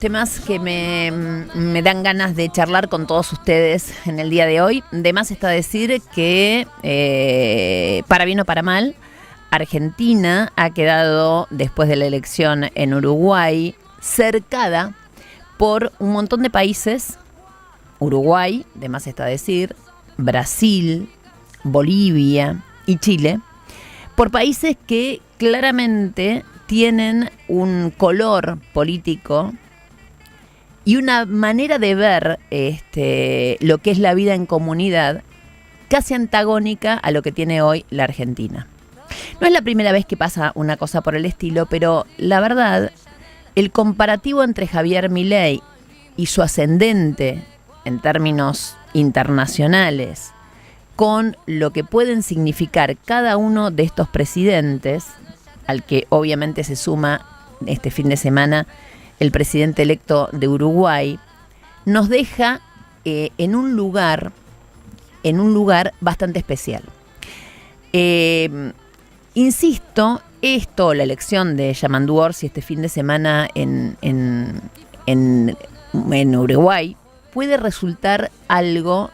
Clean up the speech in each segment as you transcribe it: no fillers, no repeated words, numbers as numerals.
Temas que me dan ganas de charlar con todos ustedes en el día de hoy. De más está decir que, para bien o para mal, Argentina ha quedado, después de la elección en Uruguay, cercada por un montón de países. Uruguay, de más está decir, Brasil, Bolivia y Chile, por países que claramente tienen un color político y una manera de ver lo que es la vida en comunidad casi antagónica a lo que tiene hoy la Argentina. No es la primera vez que pasa una cosa por el estilo, pero la verdad, el comparativo entre Javier Milei y su ascendente en términos internacionales con lo que pueden significar cada uno de estos presidentes, al que obviamente se suma este fin de semana el presidente electo de Uruguay, nos deja en un lugar bastante especial. Insisto, la elección de Yamandu Orsi este fin de semana en Uruguay puede resultar algo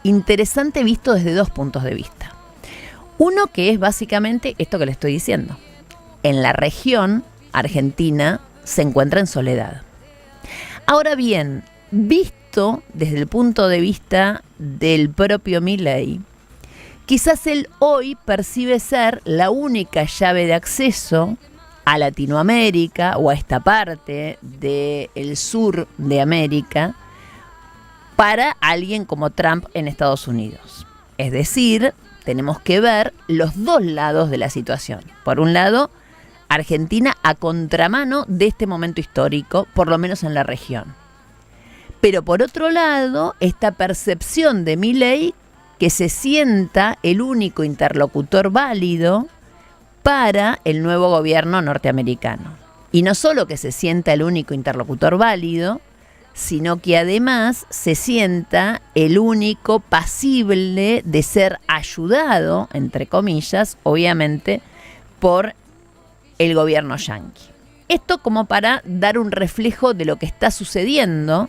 interesante visto desde dos puntos de vista. Uno, que es básicamente esto que le estoy diciendo. En la región, Argentina se encuentra en soledad. Ahora bien, visto desde el punto de vista del propio Milei, quizás él hoy percibe ser la única llave de acceso a Latinoamérica o a esta parte del sur de América para alguien como Trump en Estados Unidos. Es decir, tenemos que ver los dos lados de la situación. Por un lado, Argentina a contramano de este momento histórico, por lo menos en la región. Pero por otro lado, esta percepción de Milei que se sienta el único interlocutor válido para el nuevo gobierno norteamericano. Y no solo que se sienta el único interlocutor válido, sino que además se sienta el único pasible de ser ayudado, entre comillas, obviamente, por el gobierno yanqui. Esto como para dar un reflejo de lo que está sucediendo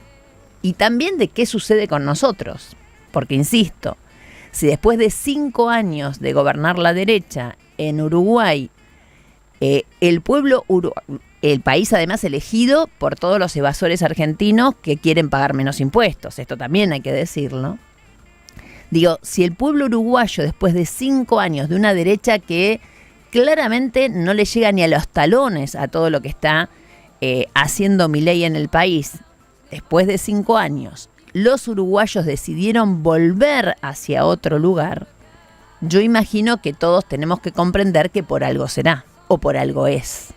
y también de qué sucede con nosotros. Porque, insisto, si después de 5 años de gobernar la derecha en Uruguay, el país además elegido por todos los evasores argentinos que quieren pagar menos impuestos, esto también hay que decirlo. Digo, si el pueblo uruguayo, después de 5 años de una derecha que claramente no le llega ni a los talones a todo lo que está haciendo Milei en el país, después de 5 años, los uruguayos decidieron volver hacia otro lugar, yo imagino que todos tenemos que comprender que por algo será, o por algo es.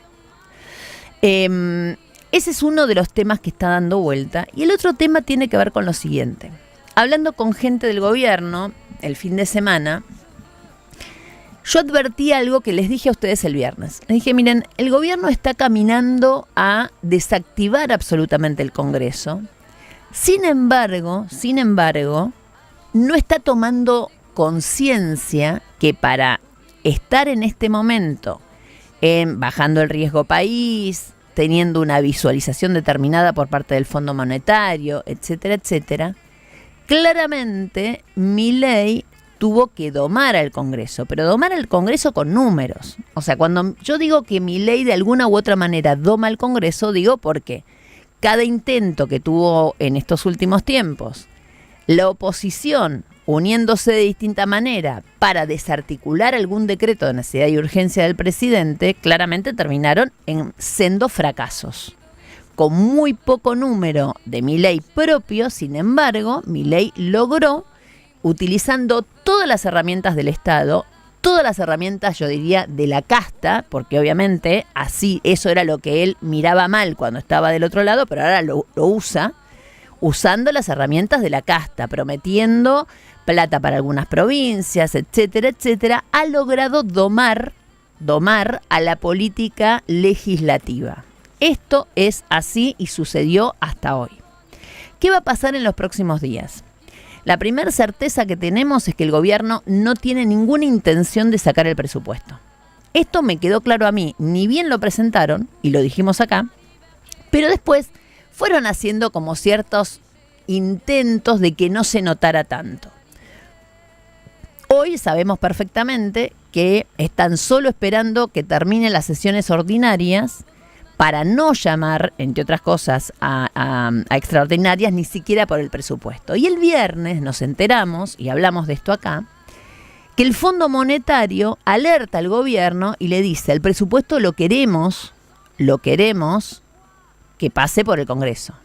Ese es uno de los temas que está dando vuelta. Y el otro tema tiene que ver con lo siguiente. Hablando con gente del gobierno el fin de semana, yo advertí algo que les dije a ustedes el viernes. Les dije, miren, el gobierno está caminando a desactivar absolutamente el Congreso. Sin embargo, no está tomando conciencia que para estar en este momento bajando el riesgo país, teniendo una visualización determinada por parte del Fondo Monetario, etcétera, etcétera, claramente Milei tuvo que domar al Congreso, pero domar al Congreso con números. O sea, cuando yo digo que Milei de alguna u otra manera doma al Congreso, digo porque cada intento que tuvo en estos últimos tiempos la oposición uniéndose de distinta manera para desarticular algún decreto de necesidad y urgencia del presidente, claramente terminaron en sendos fracasos. Con muy poco número de Milei propio, sin embargo, Milei logró, utilizando todas las herramientas del Estado, todas las herramientas, yo diría, de la casta, porque obviamente así eso era lo que él miraba mal cuando estaba del otro lado, pero ahora lo usa, usando las herramientas de la casta, prometiendo plata para algunas provincias, etcétera, etcétera, ha logrado domar a la política legislativa. Esto es así y sucedió hasta hoy. ¿Qué va a pasar en los próximos días? La primera certeza que tenemos es que el gobierno no tiene ninguna intención de sacar el presupuesto. Esto me quedó claro a mí, ni bien lo presentaron, y lo dijimos acá, Pero después fueron haciendo como ciertos intentos de que no se notara tanto. Hoy sabemos perfectamente que están solo esperando que terminen las sesiones ordinarias para no llamar, entre otras cosas, a extraordinarias, ni siquiera por el presupuesto. Y el viernes nos enteramos, y hablamos de esto acá, que el Fondo Monetario alerta al gobierno y le dice, el presupuesto lo queremos que pase por el Congreso.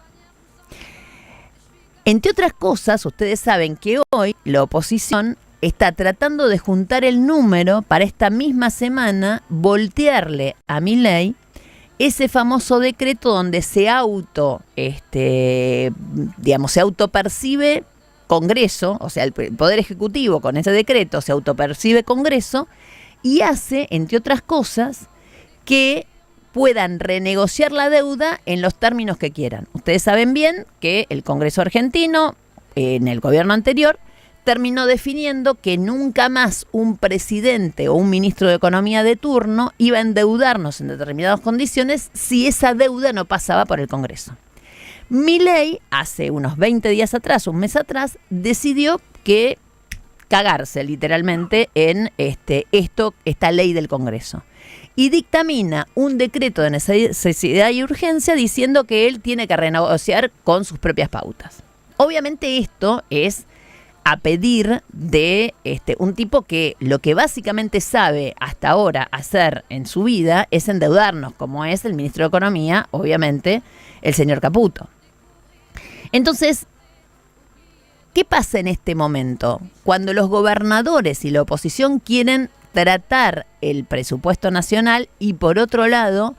Entre otras cosas, ustedes saben que hoy la oposición está tratando de juntar el número para esta misma semana voltearle a Milei ese famoso decreto donde se autopercibe Congreso, o sea, el Poder Ejecutivo con ese decreto se autopercibe Congreso y hace, entre otras cosas, que puedan renegociar la deuda en los términos que quieran. Ustedes saben bien que el Congreso argentino, en el gobierno anterior, terminó definiendo que nunca más un presidente o un ministro de Economía de turno iba a endeudarnos en determinadas condiciones si esa deuda no pasaba por el Congreso. Milei, hace unos 20 días atrás, un mes atrás, decidió que cagarse literalmente en esta ley del Congreso. Y dictamina un decreto de necesidad y urgencia diciendo que él tiene que renegociar con sus propias pautas. Obviamente esto es a pedir de un tipo que lo que básicamente sabe hasta ahora hacer en su vida es endeudarnos, como es el ministro de Economía, obviamente, el señor Caputo. Entonces, ¿qué pasa en este momento? Cuando los gobernadores y la oposición quieren tratar el presupuesto nacional y por otro lado,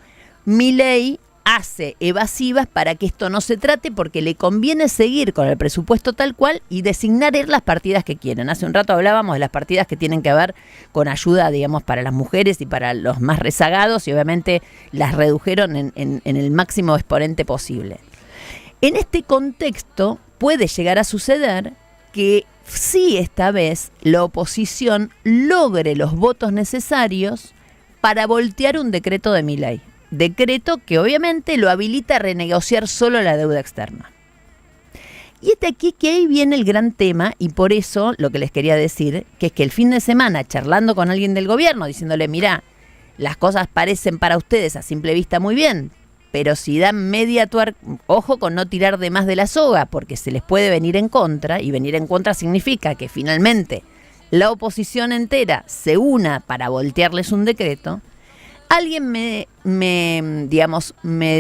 Milei hace evasivas para que esto no se trate porque le conviene seguir con el presupuesto tal cual y designar las partidas que quieren. Hace un rato hablábamos de las partidas que tienen que ver con ayuda, digamos, para las mujeres y para los más rezagados y obviamente las redujeron en el máximo exponente posible. En este contexto puede llegar a suceder que sí esta vez la oposición logre los votos necesarios para voltear un decreto de Milei. Decreto que obviamente lo habilita a renegociar solo la deuda externa. Y aquí que ahí viene el gran tema y por eso lo que les quería decir, que es que el fin de semana charlando con alguien del gobierno, diciéndole, mirá, las cosas parecen para ustedes a simple vista muy bien, pero si dan media tuerca, ojo con no tirar de más de la soga, porque se les puede venir en contra, y venir en contra significa que finalmente la oposición entera se una para voltearles un decreto. Alguien me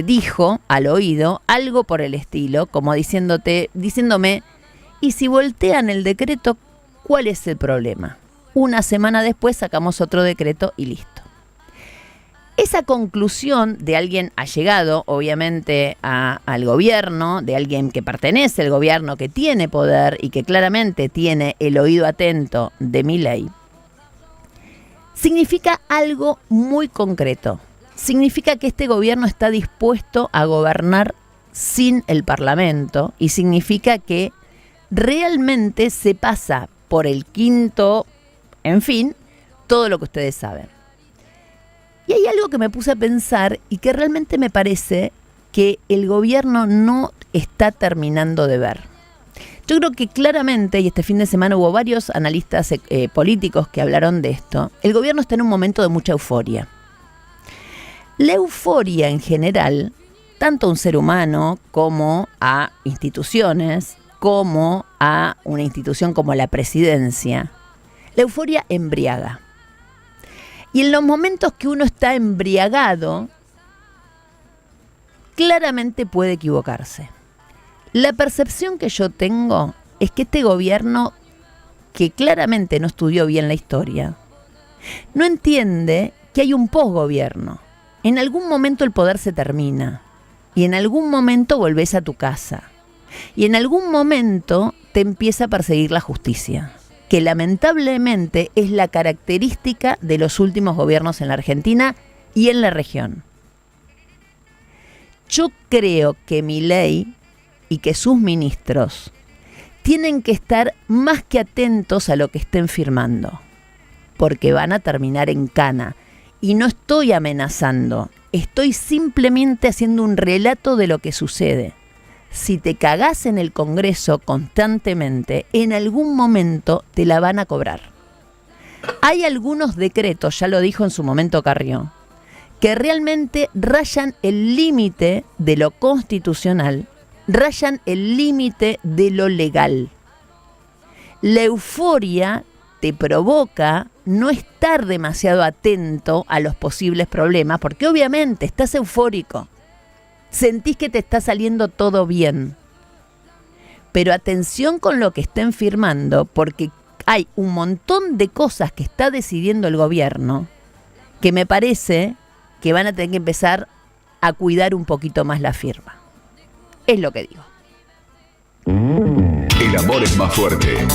dijo al oído algo por el estilo, como diciéndome, y si voltean el decreto, ¿cuál es el problema? Una semana después sacamos otro decreto y listo. Esa conclusión de alguien allegado, obviamente, al gobierno, de alguien que pertenece al gobierno, que tiene poder y que claramente tiene el oído atento de Milei, significa algo muy concreto. Significa que este gobierno está dispuesto a gobernar sin el Parlamento y significa que realmente se pasa por el quinto, en fin, todo lo que ustedes saben. Y hay algo que me puse a pensar y que realmente me parece que el gobierno no está terminando de ver. Yo creo que claramente, y este fin de semana hubo varios analistas políticos que hablaron de esto, el gobierno está en un momento de mucha euforia. La euforia en general, tanto a un ser humano como a instituciones, como a una institución como la presidencia, la euforia embriaga. Y en los momentos que uno está embriagado, claramente puede equivocarse. La percepción que yo tengo es que este gobierno, que claramente no estudió bien la historia, no entiende que hay un posgobierno. En algún momento el poder se termina y en algún momento volvés a tu casa y en algún momento te empieza a perseguir la justicia, que lamentablemente es la característica de los últimos gobiernos en la Argentina y en la región. Yo creo que Milei y que sus ministros tienen que estar más que atentos a lo que estén firmando, porque van a terminar en cana. Y no estoy amenazando estoy simplemente haciendo un relato de lo que sucede. Si te cagás en el Congreso constantemente, en algún momento te la van a cobrar. Hay algunos decretos, ya lo dijo en su momento Carrió, que realmente rayan el límite de lo constitucional, rayan el límite de lo legal. La euforia te provoca no estar demasiado atento a los posibles problemas, porque obviamente estás eufórico, sentís que te está saliendo todo bien. Pero atención con lo que estén firmando, porque hay un montón de cosas que está decidiendo el gobierno que me parece que van a tener que empezar a cuidar un poquito más la firma. Es lo que digo. El amor es más fuerte.